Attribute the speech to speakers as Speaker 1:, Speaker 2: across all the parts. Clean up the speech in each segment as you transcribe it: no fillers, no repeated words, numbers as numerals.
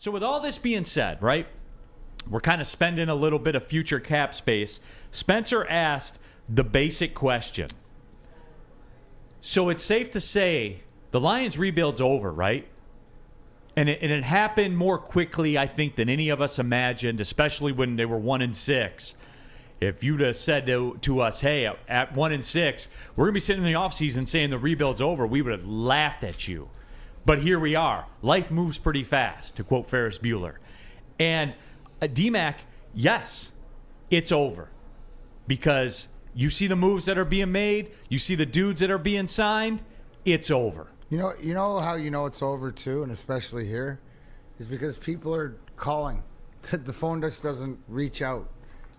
Speaker 1: So with all this being said, right, we're kind of spending a little bit of future cap space. Spencer asked the basic question. So it's safe to say the Lions rebuild's over, right? And it happened more quickly, I think, than any of us imagined, especially when they were 1-6. If you'd have said to us, hey, at 1-6, we're going to be sitting in the offseason saying the rebuild's over, we would have laughed at you. But here we are. Life moves pretty fast, to quote Ferris Bueller. And D-Mac, yes, it's over. Because you see the moves that are being made, you see the dudes that are being signed, it's over.
Speaker 2: You know how you know it's over too, and especially here, is because people are calling. The phone just doesn't reach out.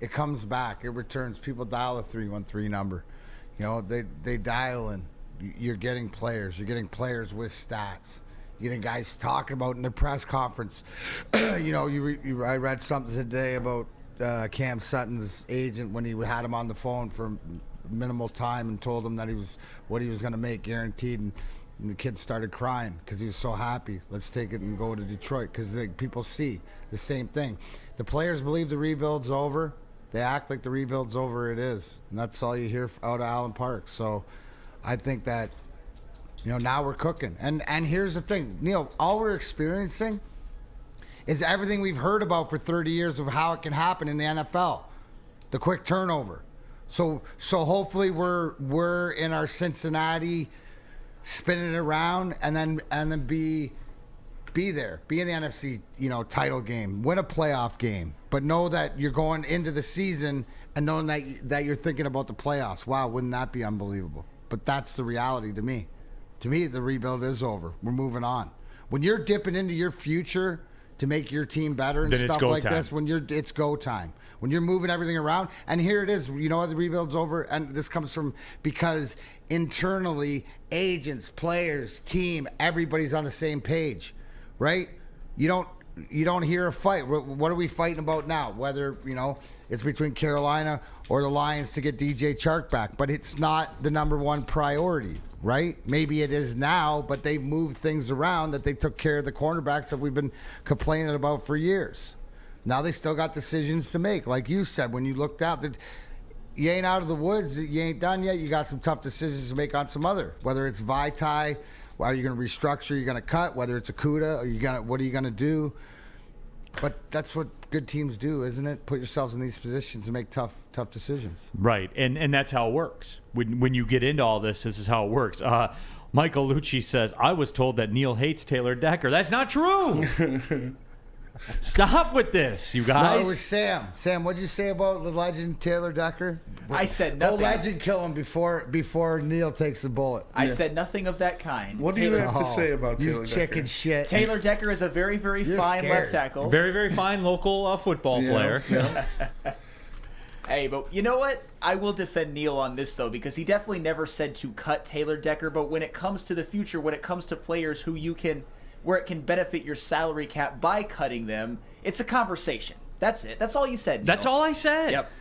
Speaker 2: It comes back. It returns. People dial the 313 number. You know, they dial in. You're getting players. You're getting players with stats. You're getting guys talking about in the press conference. You know, I read something today about Cam Sutton's agent when he had him on the phone for minimal time and told him that what he was going to make guaranteed, and the kid started crying because he was so happy. Let's take it and go to Detroit, because people see the same thing. The players believe the rebuild's over. They act like the rebuild's over. It is, and that's all you hear out of Allen Park. So I think that, you know, now we're cooking. And here's the thing, Neil, all we're experiencing is everything we've heard about for 30 years of how it can happen in the NFL. The quick turnover. So hopefully we're in our Cincinnati spinning it around and then be there. Be in the NFC, you know, title game. Win a playoff game. But know that you're going into the season and knowing that you're thinking about the playoffs. Wow, wouldn't that be unbelievable? But that's the reality to me. To me, the rebuild is over. We're moving on. When you're dipping into your future to make your team better and stuff like this, it's go time. When you're moving everything around, and here it is, you know what, the rebuild's over, and this comes from because internally, agents, players, team, everybody's on the same page, right? You don't hear a fight. What are we fighting about now? Whether, you know, it's between Carolina or the Lions to get DJ Chark back, but it's not the number one priority, right? Maybe it is now, but they've moved things around that they took care of the cornerbacks that we've been complaining about for years. Now they still got decisions to make. Like you said, when you looked out, you ain't out of the woods. You ain't done yet. You got some tough decisions to make on some other, whether it's Vitae, are you going to restructure, you're going to cut, whether it's Akuda, what are you going to do? But that's what good teams do, isn't it? Put yourselves in these positions and make tough decisions.
Speaker 1: Right, and that's how it works. When you get into all this is how it works. Michael Lucci says, I was told that Neil hates Taylor Decker. That's not true. Stop with this, you guys.
Speaker 2: No, it was Sam. Sam, what'd you say about the legend Taylor Decker?
Speaker 3: I said nothing.
Speaker 2: Oh, legend kill him before Neil takes the bullet.
Speaker 3: I said nothing of that kind.
Speaker 4: What do you have to say about Taylor Decker?
Speaker 2: You chicken shit.
Speaker 3: Taylor Decker is a very, very fine
Speaker 2: scared.
Speaker 3: left tackle.
Speaker 1: Very, very fine local football player.
Speaker 4: Yeah.
Speaker 3: Hey, but you know what? I will defend Neil on this, though, because he definitely never said to cut Taylor Decker. But when it comes to the future, when it comes to players where it can benefit your salary cap by cutting them, it's a conversation. That's it. That's all you said, Neil.
Speaker 1: That's all I said.
Speaker 3: Yep.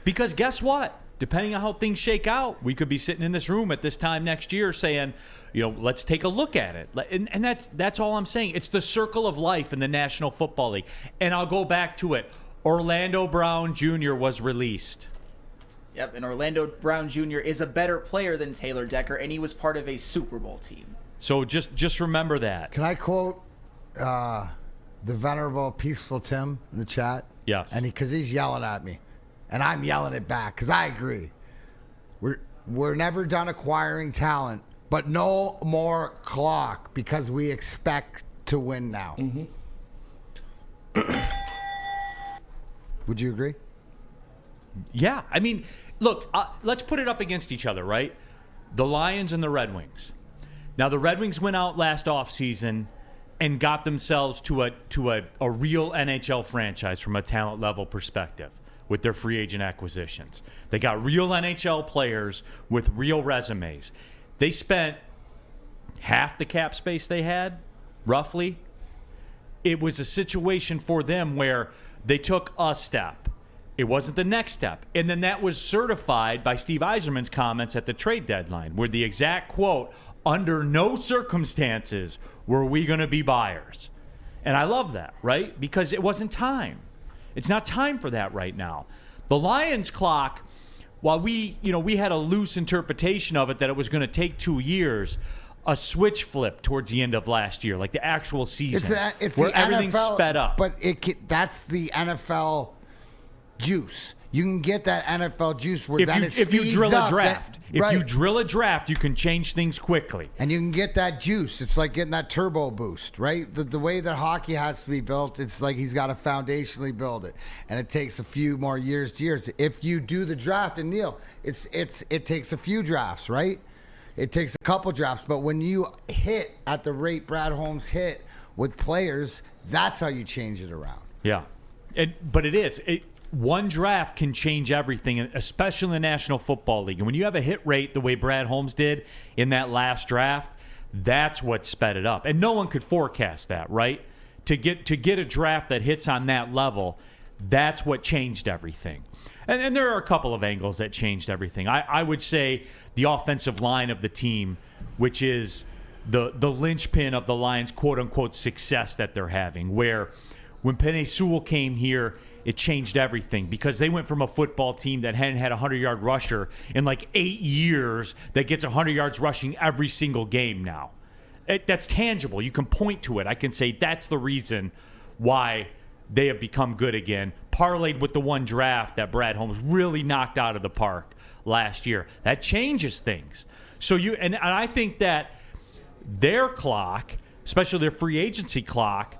Speaker 1: Because guess what? Depending on how things shake out, we could be sitting in this room at this time next year saying, you know, let's take a look at it. And that's all I'm saying. It's the circle of life in the National Football League. And I'll go back to it. Orlando Brown Jr. was released.
Speaker 3: Yep, and Orlando Brown Jr. is a better player than Taylor Decker, and he was part of a Super Bowl team.
Speaker 1: So just remember that.
Speaker 2: Can I quote the venerable Peaceful Tim in the chat?
Speaker 1: Yeah.
Speaker 2: And because he's yelling at me, and I'm yelling it back because I agree. We're never done acquiring talent, but no more clock because we expect to win now.
Speaker 4: Mm-hmm.
Speaker 2: Would you agree?
Speaker 1: Yeah. I mean, look, let's put it up against each other, right? The Lions and the Red Wings. Now, the Red Wings went out last offseason and got themselves to a real NHL franchise from a talent level perspective with their free agent acquisitions. They got real NHL players with real resumes. They spent half the cap space they had, roughly. It was a situation for them where they took a step. It wasn't the next step. And then that was certified by Steve Yzerman's comments at the trade deadline, where the exact quote, under no circumstances were we going to be buyers. And I love that, right? Because it wasn't time. It's not time for that right now. The Lions clock, while we had a loose interpretation of it that it was going to take 2 years, a switch flip towards the end of last year, like the actual season,
Speaker 2: it's
Speaker 1: where
Speaker 2: the
Speaker 1: everything's
Speaker 2: NFL,
Speaker 1: sped up.
Speaker 2: But that's the NFL juice. You can get that NFL juice where
Speaker 1: if you drill a draft. If you
Speaker 2: right.
Speaker 1: drill a draft, you can change things quickly.
Speaker 2: And you can get that juice. It's like getting that turbo boost, right? The way that hockey has to be built, it's like he's got to foundationally build it. And it takes a few more years. If you do the draft, and Neil, it takes a few drafts, right? It takes a couple drafts. But when you hit at the rate Brad Holmes hit with players, that's how you change it around.
Speaker 1: Yeah. But it is. One draft can change everything, especially in the National Football League. And when you have a hit rate the way Brad Holmes did in that last draft, that's what sped it up. And no one could forecast that, right? To get a draft that hits on that level, that's what changed everything. And there are a couple of angles that changed everything. I would say the offensive line of the team, which is the linchpin of the Lions' quote-unquote success that they're having, where when Penei Sewell came here, it changed everything because they went from a football team that hadn't had a 100-yard rusher in like 8 years that gets 100 yards rushing every single game now. That's tangible. You can point to it. I can say that's the reason why they have become good again, parlayed with the one draft that Brad Holmes really knocked out of the park last year. That changes things. So and I think that their clock, especially their free agency clock,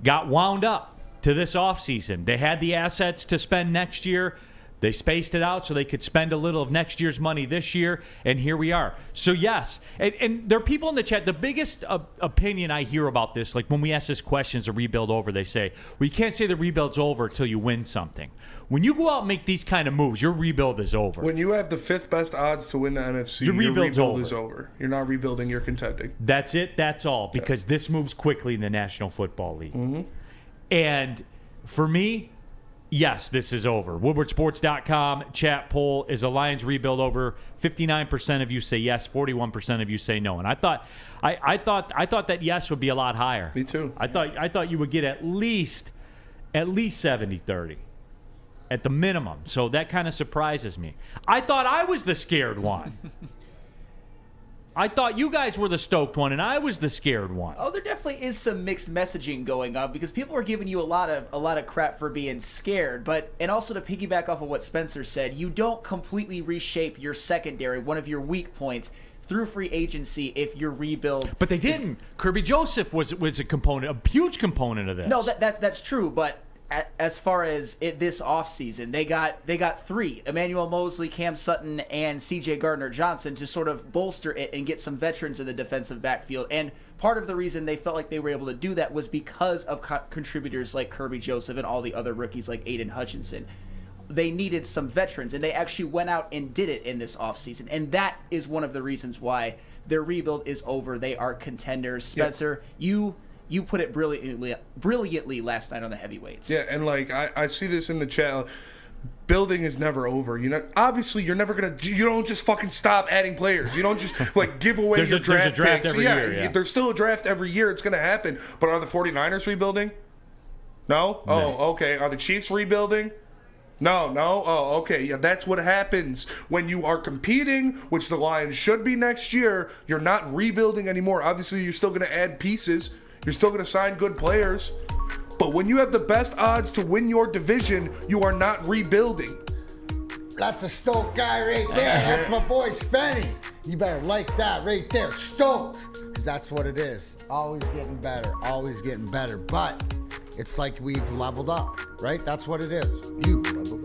Speaker 1: got wound up to this offseason. They had the assets to spend next year. They spaced it out so they could spend a little of next year's money this year, and here we are. So, yes, and there are people in the chat. The biggest opinion I hear about this, like when we ask this question, is the rebuild over? They say, well, you can't say the rebuild's over until you win something. When you go out and make these kind of moves, your rebuild is over.
Speaker 4: When you have the 5th best odds to win the NFC, your rebuild is over. You're not rebuilding, you're contending.
Speaker 1: That's it. That's all. Because this moves quickly in the National Football League.
Speaker 4: Mm-hmm.
Speaker 1: And for me, yes, this is over. WoodwardSports.com chat poll: is the Lions rebuild over? 59% of you say yes, 41% of you say no. And I thought that yes would be a lot higher.
Speaker 4: Me too.
Speaker 1: I thought you would get at least 70-30 at the minimum. So that kind of surprises me. I thought I was the scared one. I thought you guys were the stoked one, and I was the scared one.
Speaker 3: Oh, there definitely is some mixed messaging going on because people are giving you a lot of crap for being scared. And also to piggyback off of what Spencer said, you don't completely reshape your secondary, one of your weak points, through free agency if your rebuild.
Speaker 1: But they didn't. Kirby Joseph was a component, a huge component of this.
Speaker 3: No, that's true, but. As far as this offseason, they got 3, Emmanuel Mosley, Cam Sutton, and C.J. Gardner-Johnson, to sort of bolster it and get some veterans in the defensive backfield. And part of the reason they felt like they were able to do that was because of contributors like Kirby Joseph and all the other rookies like Aiden Hutchinson. They needed some veterans, and they actually went out and did it in this offseason. And that is one of the reasons why their rebuild is over. They are contenders. Spencer, yep. You put it brilliantly last night on the heavyweights.
Speaker 4: Yeah, and like I see this in the chat. Building is never over. Obviously you're never gonna. You don't just fucking stop adding players. You don't just like give away your draft picks.
Speaker 1: Every year.
Speaker 4: There's still a draft every year. It's gonna happen. But are the 49ers rebuilding? No. Oh, okay. Are the Chiefs rebuilding? No. Oh, okay. Yeah, that's what happens when you are competing, which the Lions should be next year. You're not rebuilding anymore. Obviously, you're still gonna add pieces. You're still going to sign good players. But when you have the best odds to win your division, you are not rebuilding.
Speaker 2: That's a stoked guy right there. That's my boy, Spenny. You better like that right there. Stoked. Because that's what it is. Always getting better. Always getting better. But it's like we've leveled up, right? That's what it is. You leveled up.